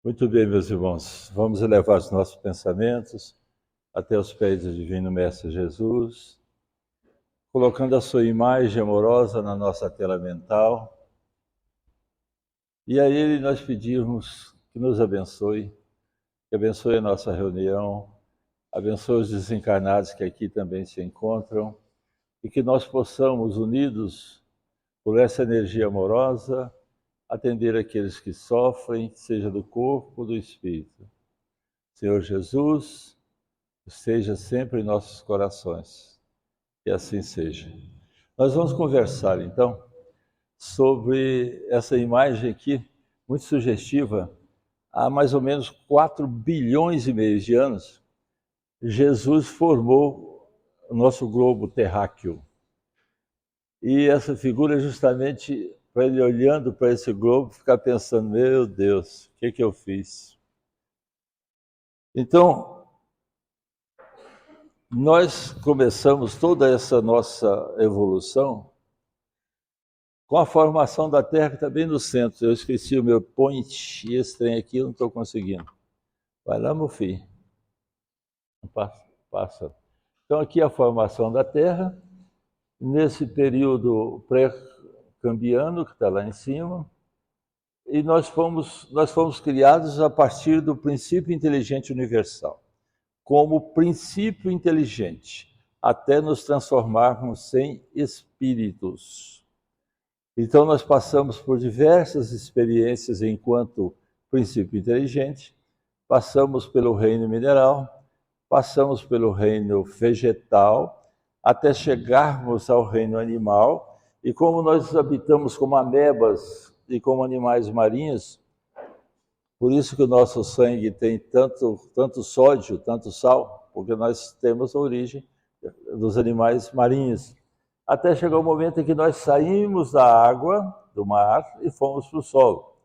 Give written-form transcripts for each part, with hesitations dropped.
Muito bem, meus irmãos, vamos elevar os nossos pensamentos até os pés do Divino Mestre Jesus, colocando a sua imagem amorosa na nossa tela mental, e a Ele nós pedimos que nos abençoe, que abençoe a nossa reunião, abençoe os desencarnados que aqui também se encontram, e que nós possamos, unidos por essa energia amorosa, atender aqueles que sofrem, seja do corpo ou do espírito. Senhor Jesus, esteja sempre em nossos corações, que assim seja. Nós vamos conversar, então, sobre essa imagem aqui, muito sugestiva. Há mais ou menos 4 bilhões e meio de anos, Jesus formou o nosso globo terráqueo. E essa figura é justamente para ele, olhando para esse globo, ficar pensando, meu Deus, o que eu fiz? Então, nós começamos toda essa nossa evolução com a formação da Terra, que está bem no centro. Eu esqueci o meu point, e esse trem aqui eu não estou conseguindo. Vai lá, meu filho. Passa. Então, aqui a formação da Terra, nesse período pré-cambiano, que está lá em cima, e nós fomos criados a partir do princípio inteligente universal, como princípio inteligente, até nos transformarmos em espíritos. Então nós passamos por diversas experiências enquanto princípio inteligente, passamos pelo reino mineral, passamos pelo reino vegetal, até chegarmos ao reino animal, e como nós habitamos como amebas e como animais marinhos, por isso que o nosso sangue tem tanto sódio, tanto sal, porque nós temos a origem dos animais marinhos. Até chegar o momento em que nós saímos da água, do mar, e fomos para o solo.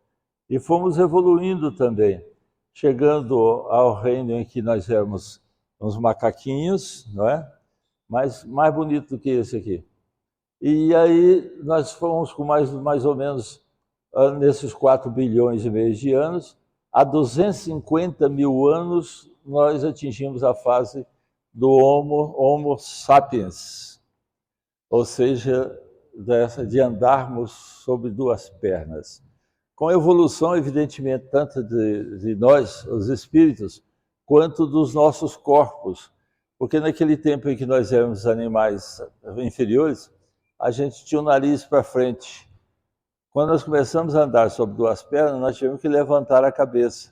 E fomos evoluindo também, chegando ao reino em que nós éramos uns macaquinhos, não é? Mas mais bonito do que esse aqui. E aí nós fomos com mais ou menos, nesses 4 bilhões e meio de anos, há 250 mil anos nós atingimos a fase do Homo sapiens, ou seja, de andarmos sobre 2 pernas. Com a evolução, evidentemente, tanto de nós, os espíritos, quanto dos nossos corpos, porque naquele tempo em que nós éramos animais inferiores, a gente tinha o nariz para frente. Quando nós começamos a andar sobre 2 pernas, nós tivemos que levantar a cabeça.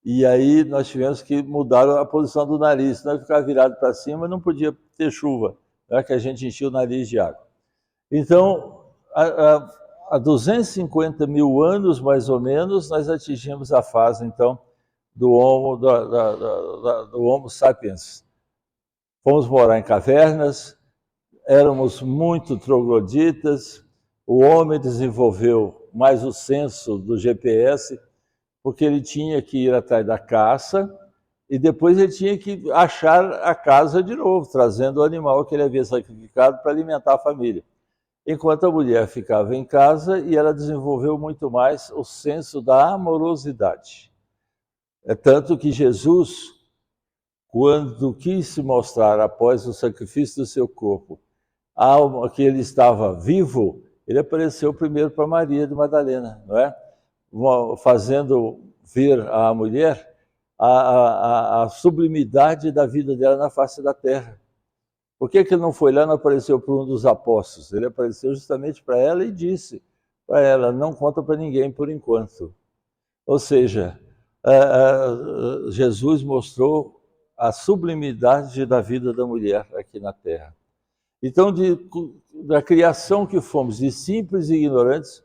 E aí nós tivemos que mudar a posição do nariz, senão ele ficava virado para cima, não podia ter chuva, já que a gente enchia o nariz de água. Então, há 250 mil anos, mais ou menos, nós atingimos a fase, então, do Homo sapiens. Fomos morar em cavernas, éramos muito trogloditas, o homem desenvolveu mais o senso do GPS, porque ele tinha que ir atrás da caça e depois ele tinha que achar a casa de novo, trazendo o animal que ele havia sacrificado para alimentar a família. Enquanto a mulher ficava em casa e ela desenvolveu muito mais o senso da amorosidade. É tanto que Jesus, quando quis se mostrar após o sacrifício do seu corpo, que ele estava vivo, ele apareceu primeiro para Maria de Madalena, não é? Fazendo ver à mulher a sublimidade da vida dela na face da terra. Por que ele não foi lá e não apareceu para um dos apóstolos? Ele apareceu justamente para ela e disse para ela, não conta para ninguém por enquanto. Ou seja, Jesus mostrou a sublimidade da vida da mulher aqui na terra. Então, da criação que fomos de simples e ignorantes,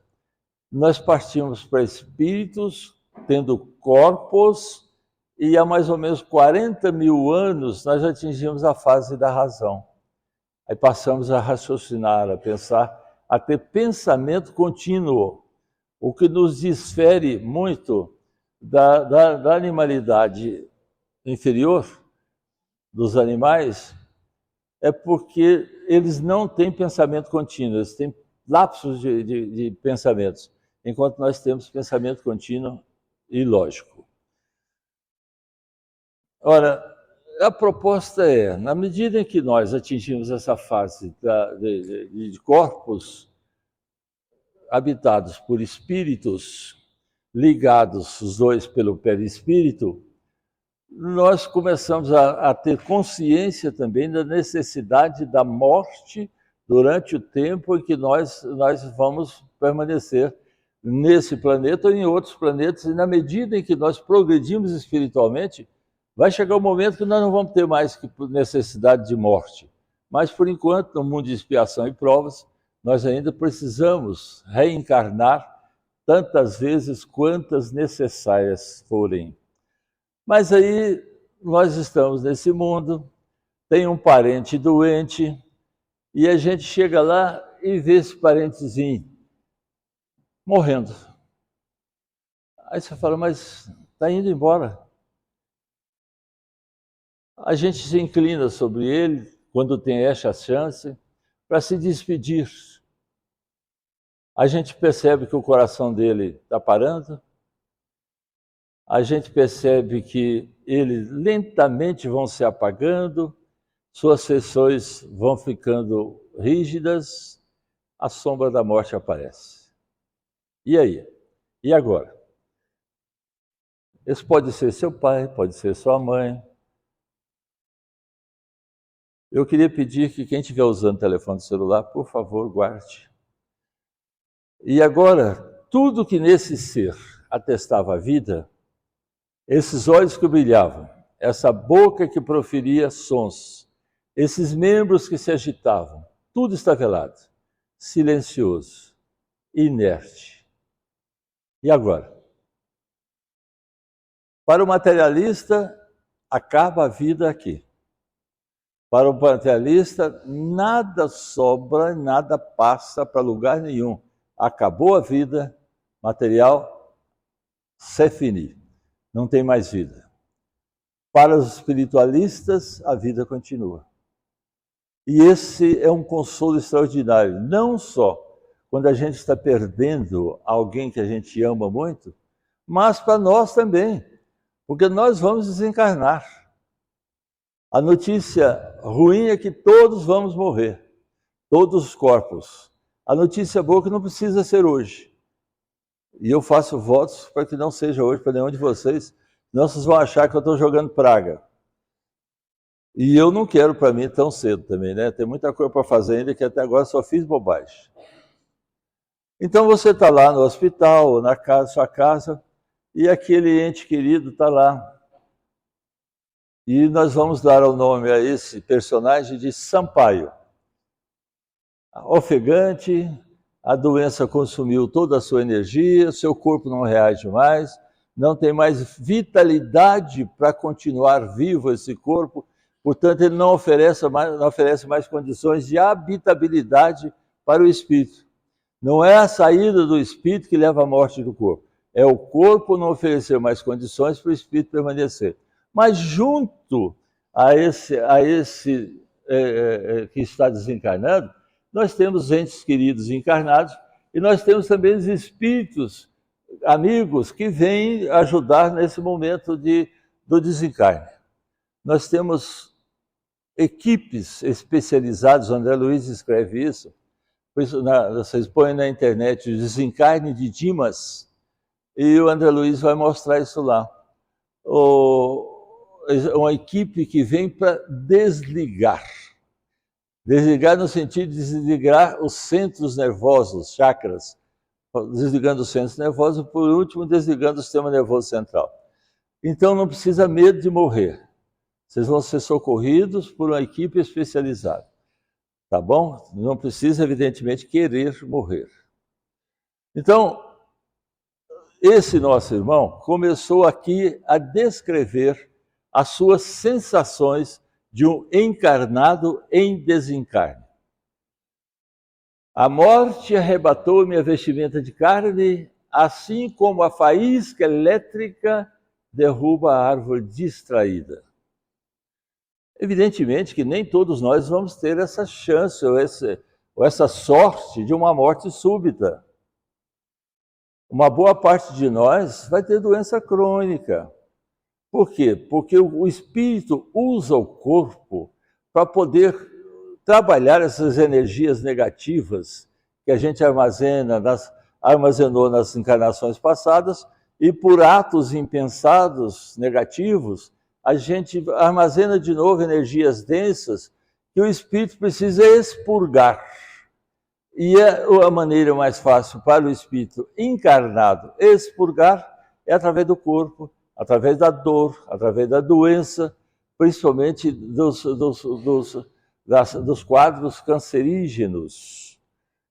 nós partimos para espíritos, tendo corpos, e há mais ou menos 40 mil anos nós atingimos a fase da razão. Aí passamos a raciocinar, a pensar, a ter pensamento contínuo, o que nos difere muito da animalidade inferior, dos animais, é porque eles não têm pensamento contínuo, eles têm lapsos de pensamentos, enquanto nós temos pensamento contínuo e lógico. Ora, a proposta é, na medida em que nós atingimos essa fase de corpos habitados por espíritos, ligados os dois pelo perispírito, nós começamos a ter consciência também da necessidade da morte durante o tempo em que nós vamos permanecer nesse planeta ou em outros planetas, e na medida em que nós progredimos espiritualmente, vai chegar um momento que nós não vamos ter mais necessidade de morte. Mas, por enquanto, no mundo de expiação e provas, nós ainda precisamos reencarnar tantas vezes quantas necessárias forem. Mas aí nós estamos nesse mundo, tem um parente doente, e a gente chega lá e vê esse parentezinho morrendo. Aí você fala, mas está indo embora. A gente se inclina sobre ele, quando tem essa chance, para se despedir. A gente percebe que o coração dele está parando, a gente percebe que eles lentamente vão se apagando, suas sessões vão ficando rígidas, a sombra da morte aparece. E aí? E agora? Esse pode ser seu pai, pode ser sua mãe. Eu queria pedir que quem estiver usando o telefone celular, por favor, guarde. E agora, tudo que nesse ser atestava a vida, esses olhos que brilhavam, essa boca que proferia sons, esses membros que se agitavam, tudo está velado, silencioso, inerte. E agora? Para o materialista, acaba a vida aqui. Para o materialista, nada sobra, nada passa para lugar nenhum. Acabou a vida material, c'est fini. Não tem mais vida. Para os espiritualistas, a vida continua. E esse é um consolo extraordinário, não só quando a gente está perdendo alguém que a gente ama muito, mas para nós também, porque nós vamos desencarnar. A notícia ruim é que todos vamos morrer, todos os corpos. A notícia boa é que não precisa ser hoje. E eu faço votos para que não seja hoje para nenhum de vocês, senão vocês vão achar que eu estou jogando praga. E eu não quero para mim tão cedo também, né? Tem muita coisa para fazer ainda que até agora só fiz bobagem. Então você está lá no hospital, ou na casa, sua casa, e aquele ente querido está lá. E nós vamos dar o nome a esse personagem de Sampaio. Ofegante, a doença consumiu toda a sua energia, seu corpo não reage mais, não tem mais vitalidade para continuar vivo esse corpo, portanto ele não oferece mais condições de habitabilidade para o espírito. Não é a saída do espírito que leva à morte do corpo, é o corpo não oferecer mais condições para o espírito permanecer. Mas junto a esse que está desencarnando, nós temos entes queridos encarnados e nós temos também os espíritos amigos que vêm ajudar nesse momento do desencarne. Nós temos equipes especializadas, o André Luiz escreve isso, vocês põem na internet o desencarne de Dimas e o André Luiz vai mostrar isso lá. Uma equipe que vem para desligar. Desligar no sentido de desligar os centros nervosos, chakras, desligando os centros nervosos e, por último, desligando o sistema nervoso central. Então, não precisa medo de morrer. Vocês vão ser socorridos por uma equipe especializada. Tá bom? Não precisa, evidentemente, querer morrer. Então, esse nosso irmão começou aqui a descrever as suas sensações de um encarnado em desencarne. A morte arrebatou minha vestimenta de carne, assim como a faísca elétrica derruba a árvore distraída. Evidentemente que nem todos nós vamos ter essa chance ou essa sorte de uma morte súbita. Uma boa parte de nós vai ter doença crônica, Por quê? Porque o espírito usa o corpo para poder trabalhar essas energias negativas que a gente armazenou nas encarnações passadas, e por atos impensados negativos, a gente armazena de novo energias densas que o espírito precisa expurgar. E a maneira mais fácil para o espírito encarnado expurgar é através do corpo, através da dor, através da doença, principalmente dos quadros cancerígenos,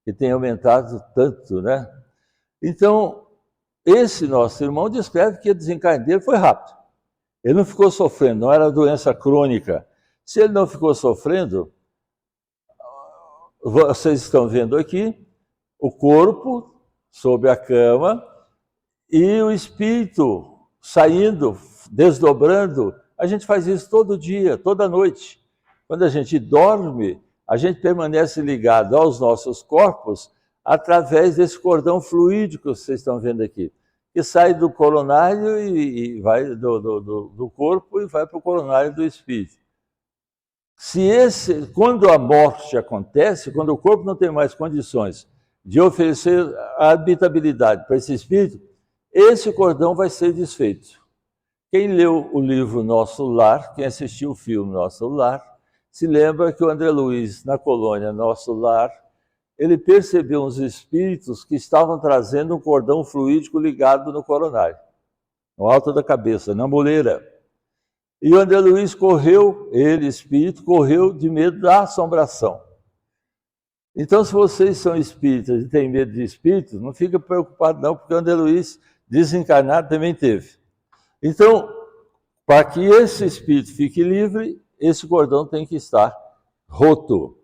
que têm aumentado tanto, né? Então, esse nosso irmão descreve que o desencarne dele foi rápido. Ele não ficou sofrendo, não era doença crônica. Se ele não ficou sofrendo, vocês estão vendo aqui o corpo sobre a cama e o espírito saindo, desdobrando. A gente faz isso todo dia, toda noite. Quando a gente dorme, a gente permanece ligado aos nossos corpos através desse cordão fluídico que vocês estão vendo aqui, que sai do coronário e vai do corpo e vai para o coronário do espírito. Quando a morte acontece, quando o corpo não tem mais condições de oferecer a habitabilidade para esse espírito, esse cordão vai ser desfeito. Quem leu o livro Nosso Lar, quem assistiu o filme Nosso Lar, se lembra que o André Luiz, na colônia Nosso Lar, ele percebeu uns espíritos que estavam trazendo um cordão fluídico ligado no coronário, no alto da cabeça, na moleira. E o André Luiz correu, ele, espírito, correu de medo da assombração. Então, se vocês são espíritas e têm medo de espíritos, não fica preocupado não, porque o André Luiz, desencarnado, também teve. Então, para que esse espírito fique livre, esse cordão tem que estar roto.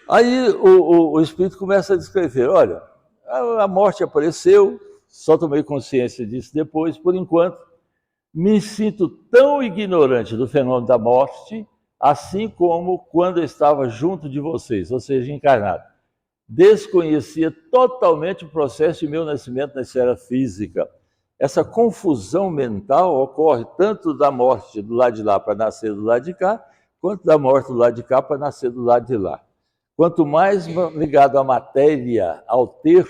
Aí o espírito começa a descrever, olha, a morte apareceu, só tomei consciência disso depois, por enquanto, me sinto tão ignorante do fenômeno da morte, assim como quando eu estava junto de vocês, ou seja, encarnado. Desconhecia totalmente o processo de meu nascimento na esfera física. Essa confusão mental ocorre tanto da morte do lado de lá para nascer do lado de cá, quanto da morte do lado de cá para nascer do lado de lá. Quanto mais ligado à matéria, ao ter,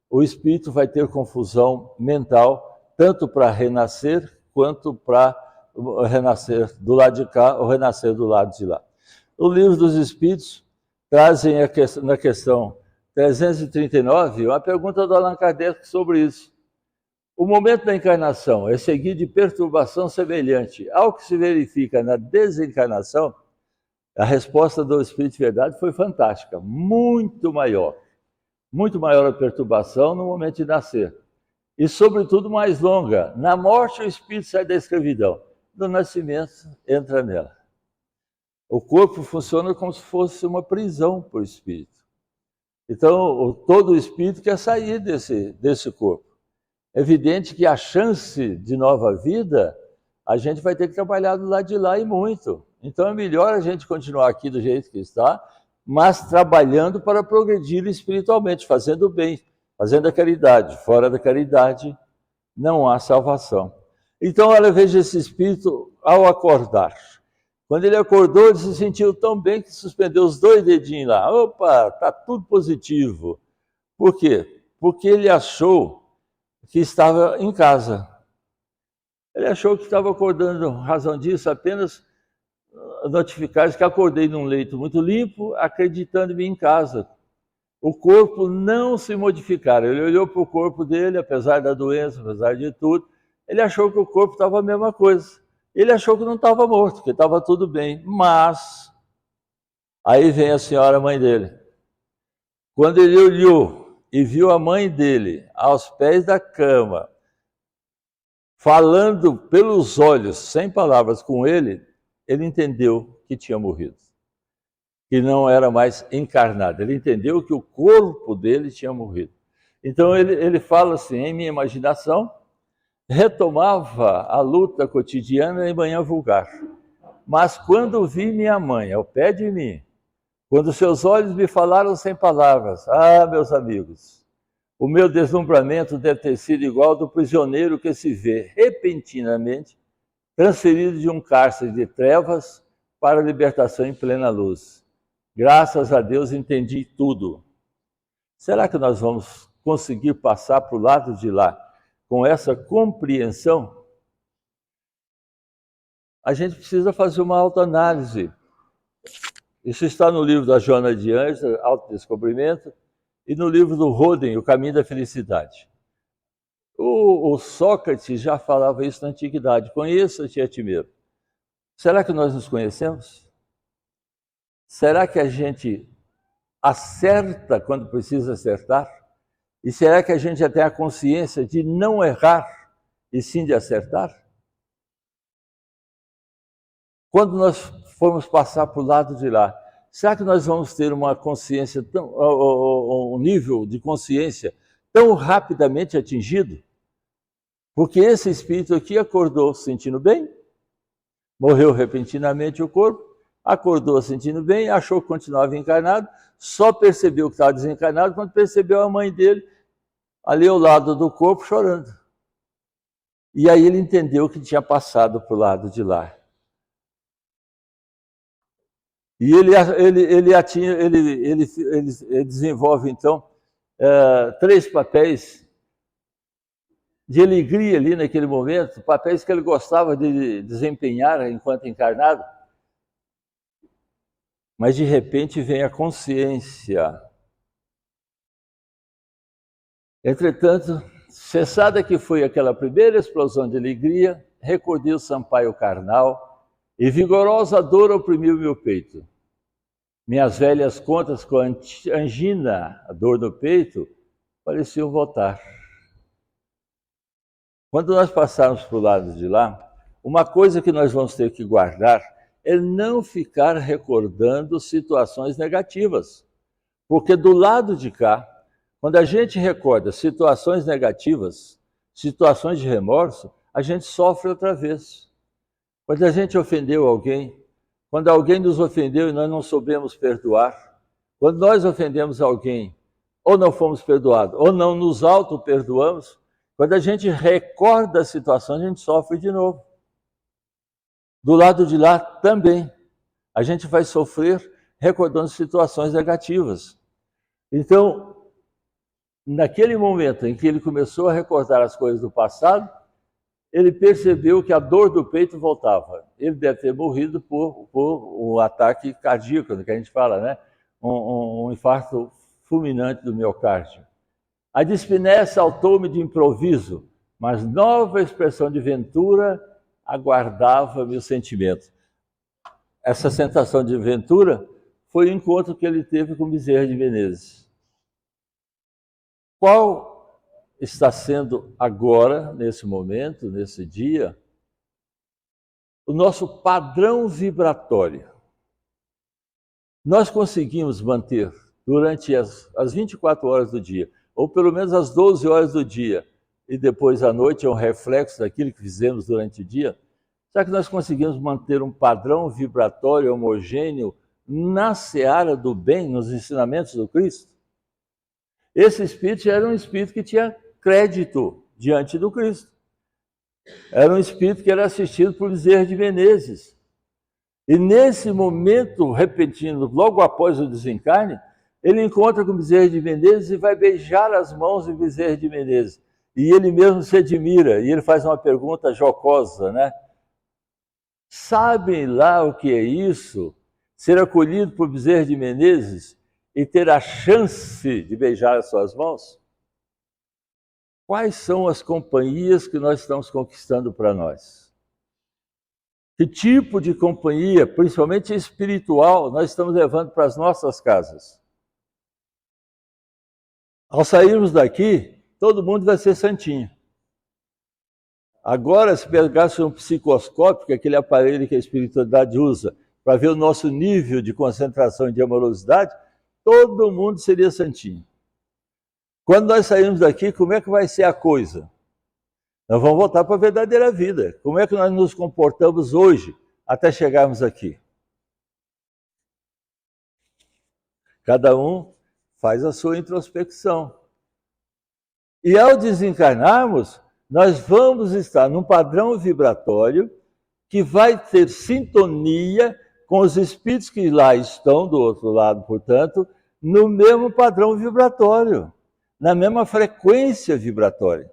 o espírito vai ter confusão mental, tanto para renascer, quanto para renascer do lado de cá ou renascer do lado de lá. O Livro dos Espíritos trazem na questão 339 uma pergunta do Allan Kardec sobre isso. O momento da encarnação é seguido de perturbação semelhante ao que se verifica na desencarnação? A resposta do Espírito de Verdade foi fantástica, muito maior a perturbação no momento de nascer. E, sobretudo, mais longa. Na morte, o espírito sai da escravidão. No nascimento, entra nela. O corpo funciona como se fosse uma prisão para o espírito. Então, todo o espírito quer sair desse corpo. É evidente que a chance de nova vida, a gente vai ter que trabalhar do lado de lá e muito. Então, é melhor a gente continuar aqui do jeito que está, mas trabalhando para progredir espiritualmente, fazendo o bem, fazendo a caridade. Fora da caridade, não há salvação. Então, olha, veja esse espírito ao acordar. Quando ele acordou, ele se sentiu tão bem que suspendeu os 2 dedinhos lá. Opa, está tudo positivo. Por quê? Porque ele achou que estava em casa. Ele achou que estava acordando, razão disso, apenas notificar que acordei num leito muito limpo, acreditando-me em casa. O corpo não se modificara. Ele olhou para o corpo dele, apesar da doença, apesar de tudo, ele achou que o corpo estava a mesma coisa. Ele achou que não estava morto, que estava tudo bem. Mas, aí vem a senhora mãe dele. Quando ele olhou e viu a mãe dele aos pés da cama, falando pelos olhos, sem palavras com ele, ele entendeu que tinha morrido, que não era mais encarnado. Ele entendeu que o corpo dele tinha morrido. Então ele fala assim, em minha imaginação, retomava a luta cotidiana em manhã vulgar. Mas quando vi minha mãe ao pé de mim, quando seus olhos me falaram sem palavras, meus amigos, O meu deslumbramento deve ter sido igual ao do prisioneiro que se vê repentinamente transferido de um cárcere de trevas para a libertação em plena luz. Graças a Deus entendi tudo. Será que nós vamos conseguir passar para o lado de lá com essa compreensão? A gente precisa fazer uma autoanálise. Isso está no livro da Joana de Anjos, Autodescobrimento, e no livro do Roden, O Caminho da Felicidade. O Sócrates já falava isso na antiguidade: conheça-te a ti mesmo. Será que nós nos conhecemos? Será que a gente acerta quando precisa acertar? E será que a gente já tem a consciência de não errar e sim de acertar? Quando nós formos passar para o lado de lá, será que nós vamos ter uma consciência, um nível de consciência tão rapidamente atingido? Porque esse espírito aqui acordou sentindo bem, morreu repentinamente o corpo, acordou sentindo bem, achou que continuava encarnado, só percebeu que estava desencarnado quando percebeu a mãe dele ali ao lado do corpo chorando. E aí ele entendeu que tinha passado para o lado de lá. E ele desenvolve, então, 3 papéis de alegria ali naquele momento, papéis que ele gostava de desempenhar enquanto encarnado. Mas, de repente, vem a consciência. Entretanto, cessada que foi aquela primeira explosão de alegria, recordei o Sampaio carnal, e vigorosa dor oprimiu meu peito. Minhas velhas contas com a angina, a dor no peito, pareciam voltar. Quando nós passarmos para o lado de lá, uma coisa que nós vamos ter que guardar é não ficar recordando situações negativas. Porque do lado de cá, quando a gente recorda situações negativas, situações de remorso, a gente sofre outra vez. Quando a gente ofendeu alguém, quando alguém nos ofendeu e nós não soubemos perdoar, quando nós ofendemos alguém, ou não fomos perdoados, ou não nos auto-perdoamos, quando a gente recorda a situação, a gente sofre de novo. Do lado de lá também, a gente vai sofrer recordando situações negativas. Então, naquele momento em que ele começou a recordar as coisas do passado, ele percebeu que a dor do peito voltava. Ele deve ter morrido por um ataque cardíaco, que a gente fala, né? Um infarto fulminante do miocárdio. A dispneia saltou-me de improviso, mas nova expressão de ventura aguardava meu sentimento. Essa sensação de ventura foi o encontro que ele teve com Bezerra de Menezes. Qual está sendo agora, nesse momento, nesse dia, o nosso padrão vibratório? Nós conseguimos manter durante as 24 horas do dia, ou pelo menos as 12 horas do dia, e depois à noite é um reflexo daquilo que fizemos durante o dia, será que nós conseguimos manter um padrão vibratório homogêneo na seara do bem, nos ensinamentos do Cristo? Esse espírito era um espírito que tinha crédito diante do Cristo. Era um espírito que era assistido por Bezerra de Menezes. E nesse momento repentino, logo após o desencarne, ele encontra com Bezerra de Menezes e vai beijar as mãos de Bezerra de Menezes. E ele mesmo se admira, e ele faz uma pergunta jocosa, né? Sabem lá o que é isso? Ser acolhido por Bezerra de Menezes e ter a chance de beijar as suas mãos? Quais são as companhias que nós estamos conquistando para nós? Que tipo de companhia, principalmente espiritual, nós estamos levando para as nossas casas? Ao sairmos daqui, todo mundo vai ser santinho. Agora, se pegasse um psicoscópio, que é aquele aparelho que a espiritualidade usa, para ver o nosso nível de concentração e de amorosidade, todo mundo seria santinho. Quando nós sairmos daqui, como é que vai ser a coisa? Nós vamos voltar para a verdadeira vida. Como é que nós nos comportamos hoje até chegarmos aqui? Cada um faz a sua introspecção. E ao desencarnarmos, nós vamos estar num padrão vibratório que vai ter sintonia com os espíritos que lá estão do outro lado, portanto, no mesmo padrão vibratório, na mesma frequência vibratória.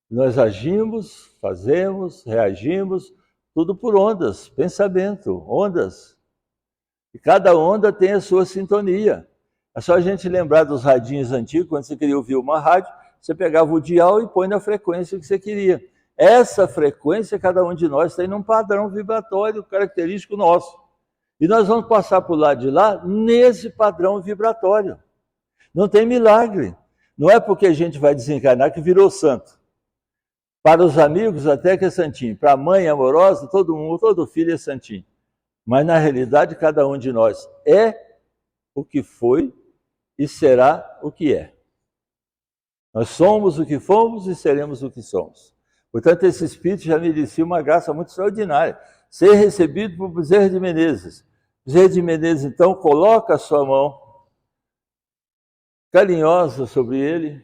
Nós agimos, fazemos, reagimos, tudo por ondas, pensamento, ondas. E cada onda tem a sua sintonia. É só a gente lembrar dos radinhos antigos, quando você queria ouvir uma rádio, você pegava o dial e põe na frequência que você queria. Essa frequência, cada um de nós tem num padrão vibratório característico nosso. E nós vamos passar por lá de lá nesse padrão vibratório. Não tem milagre. Não é porque a gente vai desencarnar que virou santo. Para os amigos até que é santinho. Para a mãe amorosa, todo mundo, todo filho é santinho. Mas na realidade, cada um de nós é o que foi e será o que é. Nós somos o que fomos e seremos o que somos. Portanto, esse espírito já merecia uma graça muito extraordinária. Ser recebido por Bezerra de Menezes. Bezerra de Menezes, então, coloca a sua mão carinhosa sobre ele,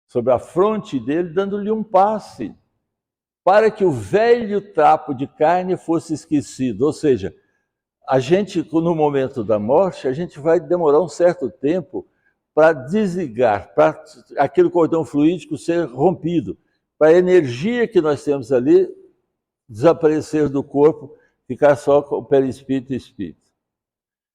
sobre a fronte dele, dando-lhe um passe, para que o velho trapo de carne fosse esquecido. Ou seja, a gente, no momento da morte, a gente vai demorar um certo tempo para desligar, para aquele cordão fluídico ser rompido, para a energia que nós temos ali desaparecer do corpo, ficar só com o perispírito e espírito.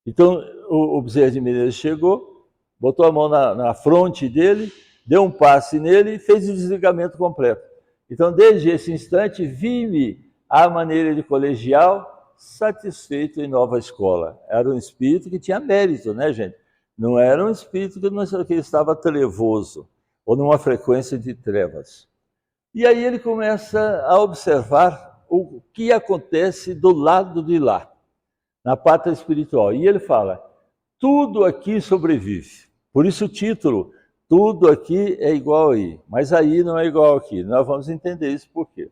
Então, o Bezerra de Menezes chegou, botou a mão na fronte dele, deu um passe nele e fez o desligamento completo. Então, desde esse instante, vi-me à maneira de colegial, satisfeito em nova escola. Era um espírito que tinha mérito, né, gente? Não era um espírito que estava trevoso, ou numa frequência de trevas. E aí ele começa a observar o que acontece do lado de lá, na pátria espiritual. E ele fala, tudo aqui sobrevive. Por isso o título, tudo aqui é igual aí. Mas aí não é igual aqui. Nós vamos entender isso por quê.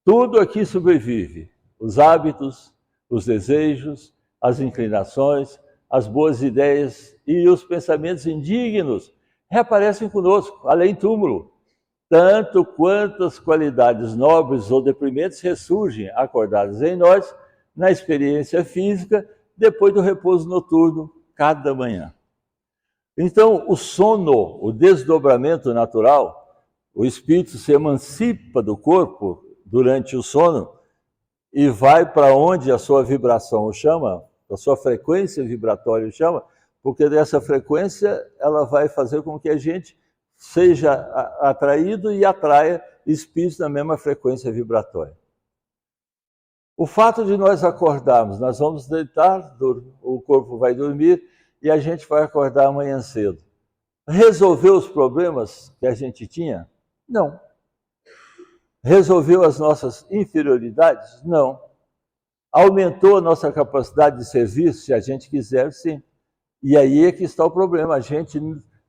Tudo aqui sobrevive. Os hábitos, os desejos, as inclinações, as boas ideias e os pensamentos indignos reaparecem conosco, além túmulo. Tanto quanto as qualidades nobres ou deprimentes ressurgem, acordadas em nós, na experiência física, depois do repouso noturno, cada manhã. Então, o sono, o desdobramento natural, o espírito se emancipa do corpo durante o sono e vai para onde a sua vibração o chama, a sua frequência vibratória o chama, porque dessa frequência ela vai fazer com que a gente seja atraído e atraia espíritos na mesma frequência vibratória. O fato de nós acordarmos, nós vamos deitar, o corpo vai dormir e a gente vai acordar amanhã cedo. Resolveu os problemas que a gente tinha? Não. Resolveu as nossas inferioridades? Não. Aumentou a nossa capacidade de serviço, se a gente quiser, sim. E aí é que está o problema. A gente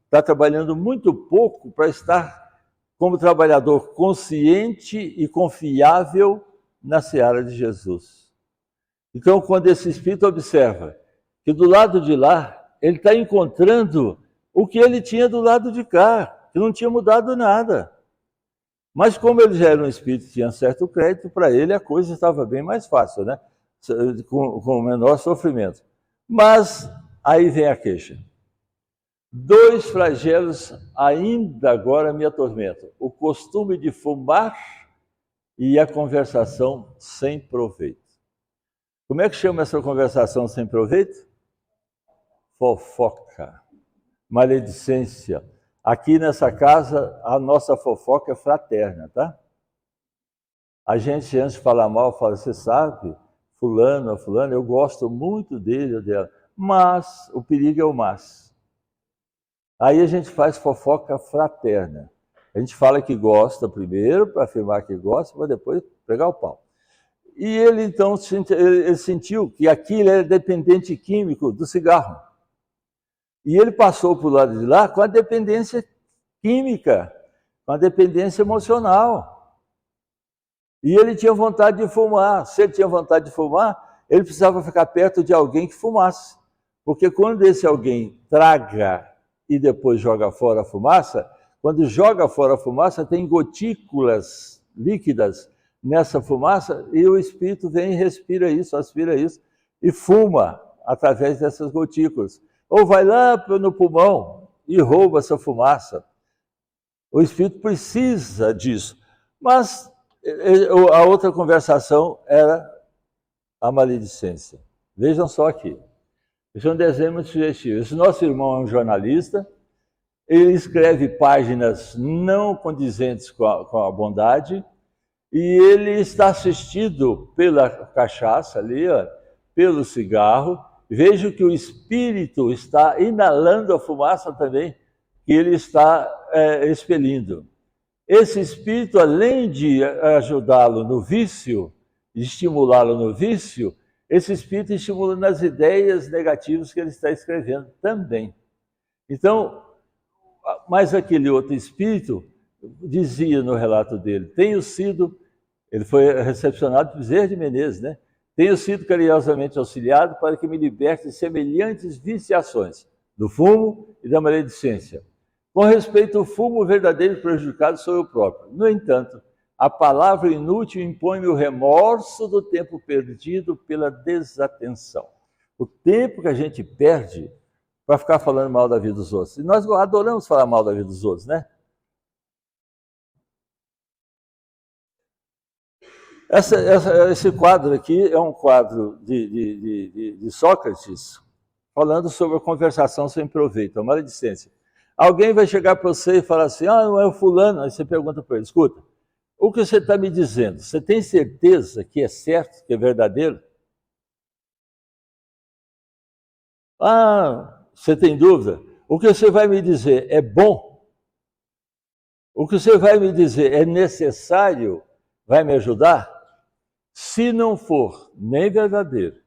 está trabalhando muito pouco para estar como trabalhador consciente e confiável na seara de Jesus. Então, quando esse espírito observa que do lado de lá, ele está encontrando o que ele tinha do lado de cá, que não tinha mudado nada. Mas como ele já era um espírito que tinha certo crédito, para ele a coisa estava bem mais fácil, né? Com menor sofrimento. Mas aí vem a queixa. 2 flagelos ainda agora me atormentam. O costume de fumar e a conversação sem proveito. Como é que chama essa conversação sem proveito? Fofoca, maledicência. Aqui nessa casa, a nossa fofoca é fraterna, tá? A gente, antes de falar mal, fala, você sabe, fulano, eu gosto muito dele ou dela, mas o perigo é o mas. Aí a gente faz fofoca fraterna. A gente fala que gosta primeiro, para afirmar que gosta, para depois pregar o pau. E ele, então, ele sentiu que aquilo era dependente químico do cigarro. E ele passou para o lado de lá com a dependência química, com a dependência emocional. E ele tinha vontade de fumar. Se ele tinha vontade de fumar, ele precisava ficar perto de alguém que fumasse. Porque quando esse alguém traga e depois joga fora a fumaça, quando joga fora a fumaça, tem gotículas líquidas nessa fumaça e o espírito vem e respira isso, aspira isso e fuma através dessas gotículas. Ou vai lá no pulmão e rouba essa fumaça. O espírito precisa disso. Mas a outra conversação era a maledicência. Vejam só aqui. Isso é um desenho muito sugestivo. Esse nosso irmão é um jornalista, ele escreve páginas não condizentes com a bondade, e ele está assistido pela cachaça ali, ó, pelo cigarro. Vejo que o espírito está inalando a fumaça também, que ele está expelindo. Esse espírito, além de ajudá-lo no vício, estimulá-lo no vício, esse espírito estimula nas ideias negativas que ele está escrevendo também. Então, mas aquele outro espírito dizia no relato dele, ele foi recepcionado por Bezerra de Menezes, né? Tenho sido carinhosamente auxiliado para que me liberte de semelhantes viciações, do fumo e da maledicência. Com respeito ao fumo, o verdadeiro prejudicado sou eu próprio. No entanto, a palavra inútil impõe-me o remorso do tempo perdido pela desatenção. O tempo que a gente perde para ficar falando mal da vida dos outros. E nós adoramos falar mal da vida dos outros, né? Esse quadro aqui é um quadro de Sócrates falando sobre a conversação sem proveito, a maledicência. Alguém vai chegar para você e falar assim, não é o fulano, aí você pergunta para ele, escuta, o que você está me dizendo, você tem certeza que é certo, que é verdadeiro? Você tem dúvida? O que você vai me dizer é bom? O que você vai me dizer é necessário? Vai me ajudar? Se não for nem verdadeiro,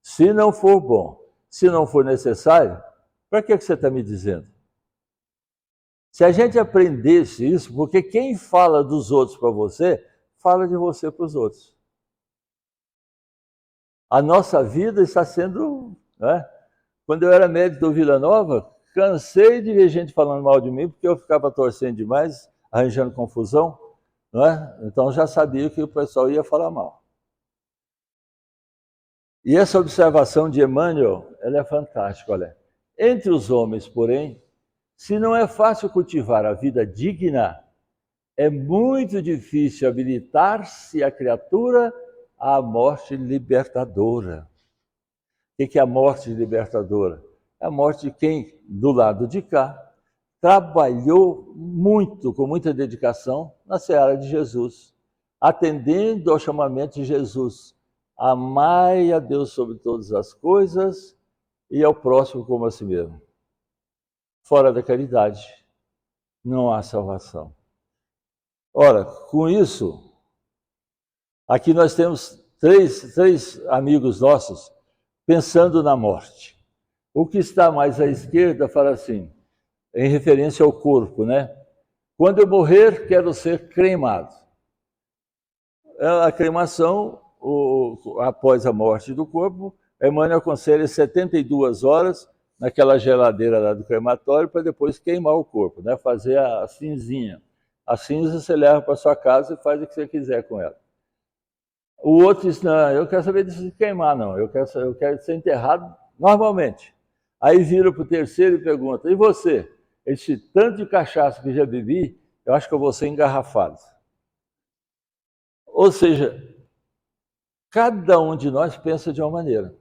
se não for bom, se não for necessário, para que você está me dizendo? Se a gente aprendesse isso, porque quem fala dos outros para você, fala de você para os outros. A nossa vida está sendo... Né? Quando eu era médico do Vila Nova, cansei de ver gente falando mal de mim, porque eu ficava torcendo demais, arranjando confusão. Não é? Então já sabia que o pessoal ia falar mal. E essa observação de Emmanuel, ela é fantástica, olha. Entre os homens, porém, se não é fácil cultivar a vida digna, é muito difícil habilitar-se a criatura à morte libertadora. O que é a morte libertadora? É a morte de quem, do lado de cá, trabalhou muito, com muita dedicação, na seara de Jesus, atendendo ao chamamento de Jesus. Amai a Deus sobre todas as coisas e ao próximo como a si mesmo. Fora da caridade, não há salvação. Ora, com isso, aqui nós temos três amigos nossos pensando na morte. O que está mais à esquerda fala assim, em referência ao corpo, né? Quando eu morrer, quero ser cremado. A cremação, após a morte do corpo, Emmanuel aconselha 72 horas naquela geladeira lá do crematório para depois queimar o corpo, né? Fazer a cinzinha. A cinza você leva para sua casa e faz o que você quiser com ela. O outro diz, não, eu quero saber de queimar, não. Eu quero ser enterrado normalmente. Aí vira para o terceiro e pergunta, e você? Esse tanto de cachaça que já bebi, eu acho que eu vou ser engarrafado. Ou seja, cada um de nós pensa de uma maneira.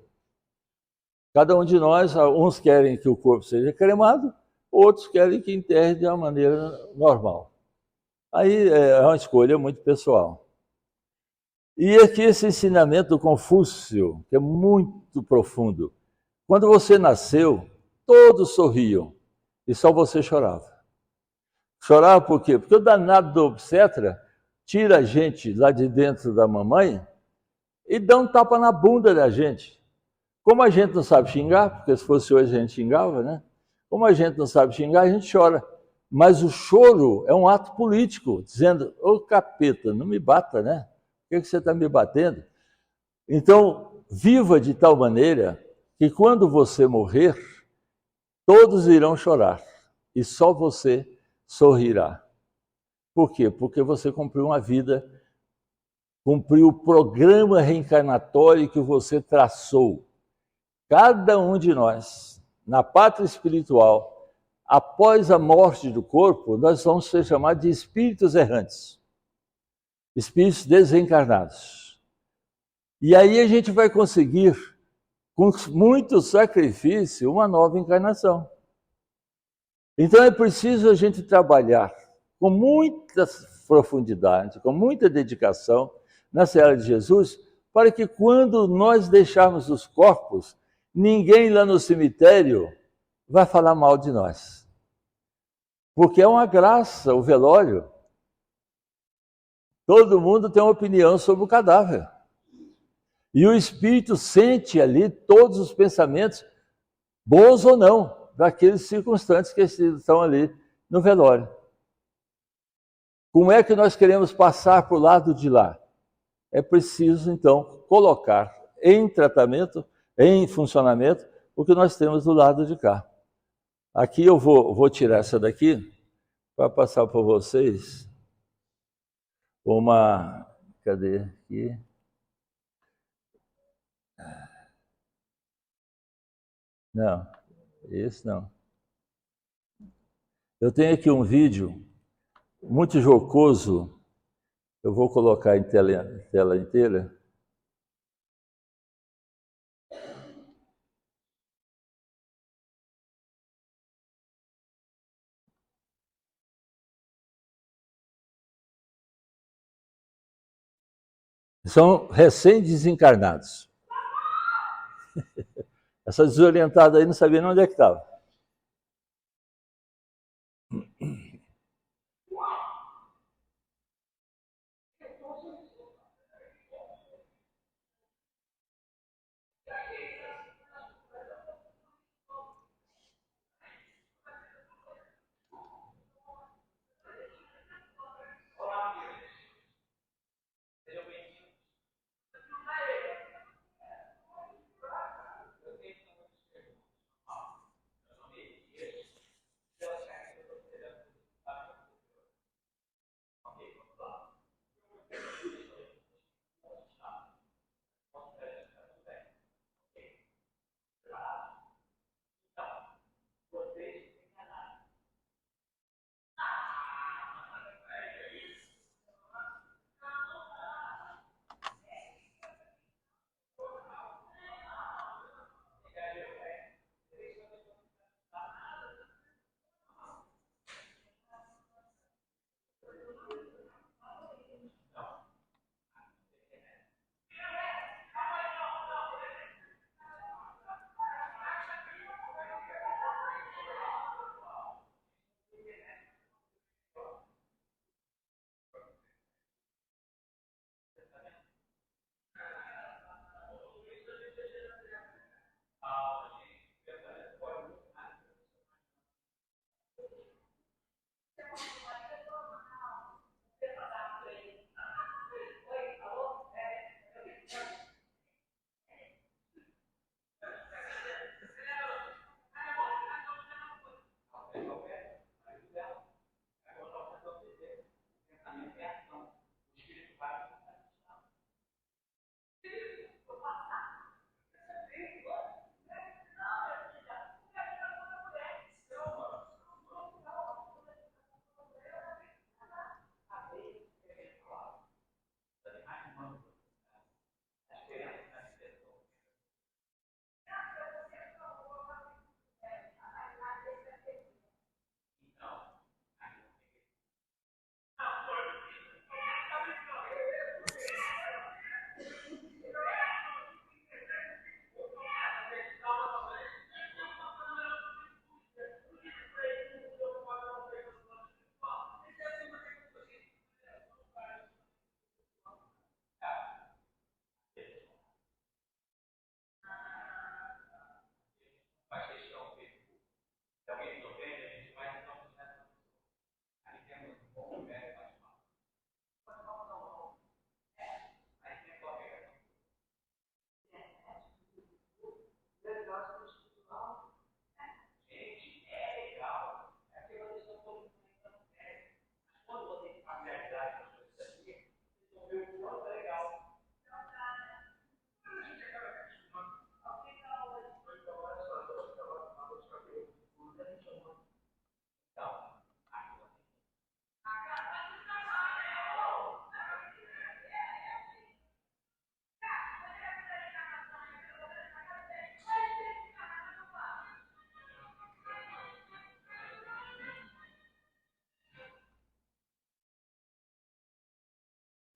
Cada um de nós, uns querem que o corpo seja cremado, outros querem que enterre de uma maneira normal. Aí é uma escolha muito pessoal. E aqui esse ensinamento do Confúcio, que é muito profundo. Quando você nasceu, todos sorriam e só você chorava. Chorava por quê? Porque o danado do obstetra tira a gente lá de dentro da mamãe e dá um tapa na bunda da gente. Como a gente não sabe xingar, porque se fosse hoje a gente xingava, né? Como a gente não sabe xingar, a gente chora. Mas o choro é um ato político, dizendo, ô capeta, não me bata, né? Por que você está me batendo? Então, viva de tal maneira que quando você morrer, todos irão chorar. e só você sorrirá. Por quê? Porque você cumpriu uma vida, cumpriu o programa reencarnatório que você traçou. Cada um de nós, na pátria espiritual, após a morte do corpo, nós vamos ser chamados de espíritos errantes, espíritos desencarnados. E aí a gente vai conseguir, com muito sacrifício, uma nova encarnação. Então é preciso a gente trabalhar com muita profundidade, com muita dedicação na Seara de Jesus, para que quando nós deixarmos os corpos, ninguém lá no cemitério vai falar mal de nós. Porque é uma graça o velório. Todo mundo tem uma opinião sobre o cadáver. E o espírito sente ali todos os pensamentos, bons ou não, daqueles circunstantes que estão ali no velório. Como é que nós queremos passar para o lado de lá? É preciso, então, colocar em tratamento, em funcionamento, o que nós temos do lado de cá. Aqui eu vou tirar essa daqui para passar para vocês uma... Cadê aqui? Não, esse não. Eu tenho aqui um vídeo muito jocoso, eu vou colocar em tela inteira. São recém-desencarnados. Essa desorientada aí não sabia nem onde é que estava.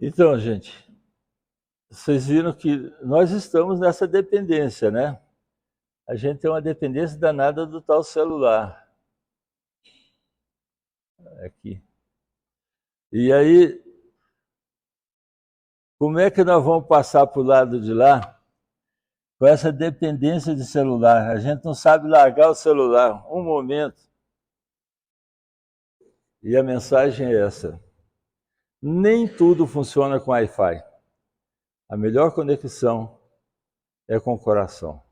Então, gente, vocês viram que nós estamos nessa dependência, né? A gente tem uma dependência danada do tal celular. Aqui. E aí, como é que nós vamos passar para o lado de lá com essa dependência de celular? A gente não sabe largar o celular um momento. E a mensagem é essa. Nem tudo funciona com Wi-Fi. A melhor conexão é com o coração.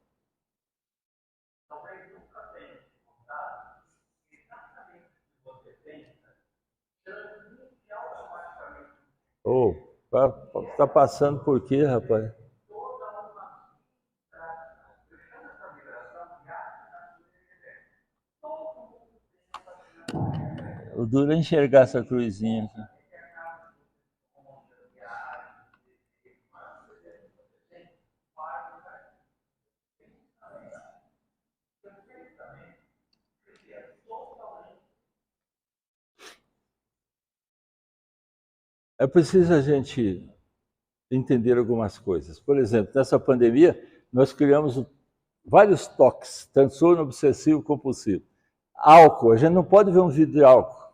Oh, tá passando por quê, rapaz? O duro é enxergar essa cruzinha aqui. É preciso a gente entender algumas coisas. Por exemplo, nessa pandemia, nós criamos vários toques, transtorno obsessivo compulsivo. Álcool, a gente não pode ver um vidro de álcool.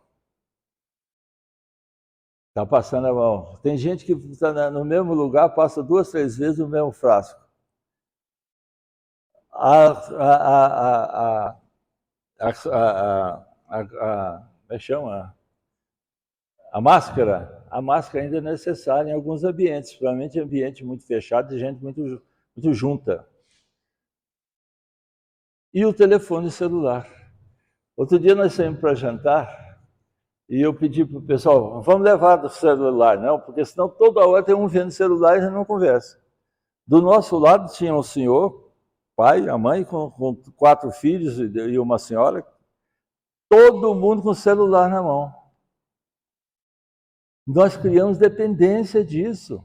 Está passando a mão. Tem gente que está no mesmo lugar, passa 2, 3 vezes o mesmo frasco. Como é que chama? A máscara ainda é necessária em alguns ambientes, principalmente em ambiente muito fechado, de gente muito junta. E o telefone celular. Outro dia nós saímos para jantar e eu pedi para o pessoal, vamos levar do celular, não, porque senão toda hora tem um vendo celular e a gente não conversa. Do nosso lado tinha um senhor, pai, a mãe, com 4 filhos e uma senhora, todo mundo com o celular na mão. Nós criamos dependência disso.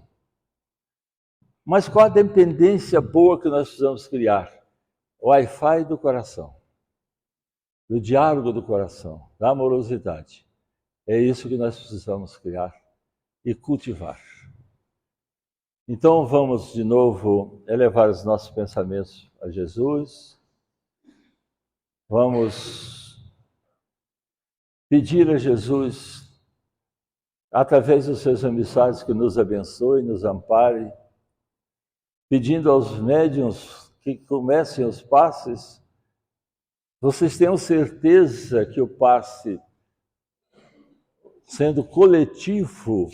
Mas qual a dependência boa que nós precisamos criar? O Wi-Fi do coração, do diálogo do coração, da amorosidade. É isso que nós precisamos criar e cultivar. Então vamos de novo elevar os nossos pensamentos a Jesus. Vamos pedir a Jesus, através dos seus emissários, que nos abençoe, nos ampare, pedindo aos médiuns que comecem os passes. Vocês tenham certeza que o passe, sendo coletivo,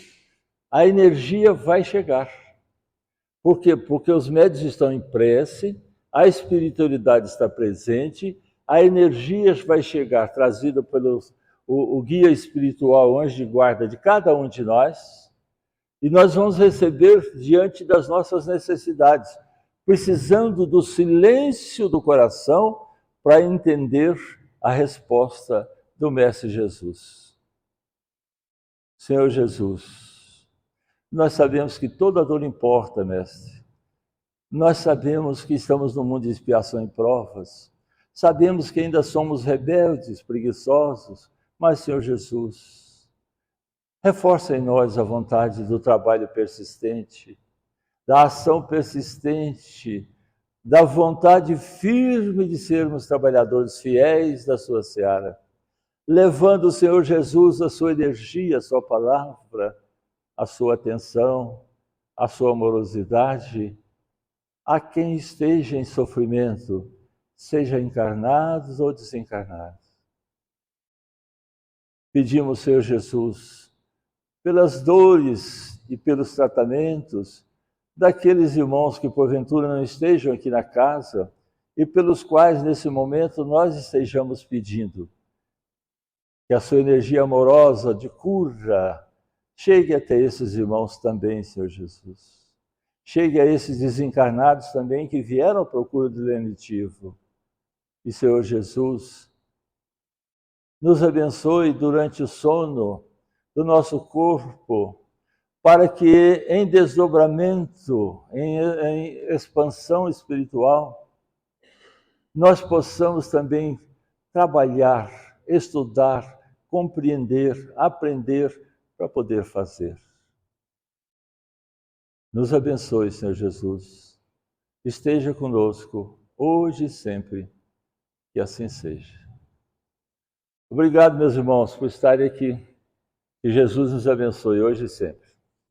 a energia vai chegar. Por quê? Porque os médiuns estão em prece, a espiritualidade está presente, a energia vai chegar trazida pelo o guia espiritual, o anjo de guarda de cada um de nós, e nós vamos receber diante das nossas necessidades, precisando do silêncio do coração para entender a resposta do Mestre Jesus. Senhor Jesus, nós sabemos que toda dor importa, Mestre. Nós sabemos que estamos num mundo de expiação e provas. Sabemos que ainda somos rebeldes, preguiçosos, mas, Senhor Jesus, reforça em nós a vontade do trabalho persistente, da ação persistente, da vontade firme de sermos trabalhadores fiéis da sua seara, levando o Senhor Jesus a sua energia, a sua palavra, a sua atenção, a sua amorosidade, a quem esteja em sofrimento, seja encarnados ou desencarnados. Pedimos, Senhor Jesus, pelas dores e pelos tratamentos daqueles irmãos que porventura não estejam aqui na casa e pelos quais nesse momento nós estejamos pedindo que a sua energia amorosa de cura chegue até esses irmãos também, Senhor Jesus. Chegue a esses desencarnados também que vieram à procura do lenitivo. E, Senhor Jesus, nos abençoe durante o sono do nosso corpo, para que em desdobramento, em expansão espiritual, nós possamos também trabalhar, estudar, compreender, aprender para poder fazer. Nos abençoe, Senhor Jesus. Esteja conosco, hoje e sempre, que assim seja. Obrigado, meus irmãos, por estarem aqui. Que Jesus nos abençoe hoje e sempre.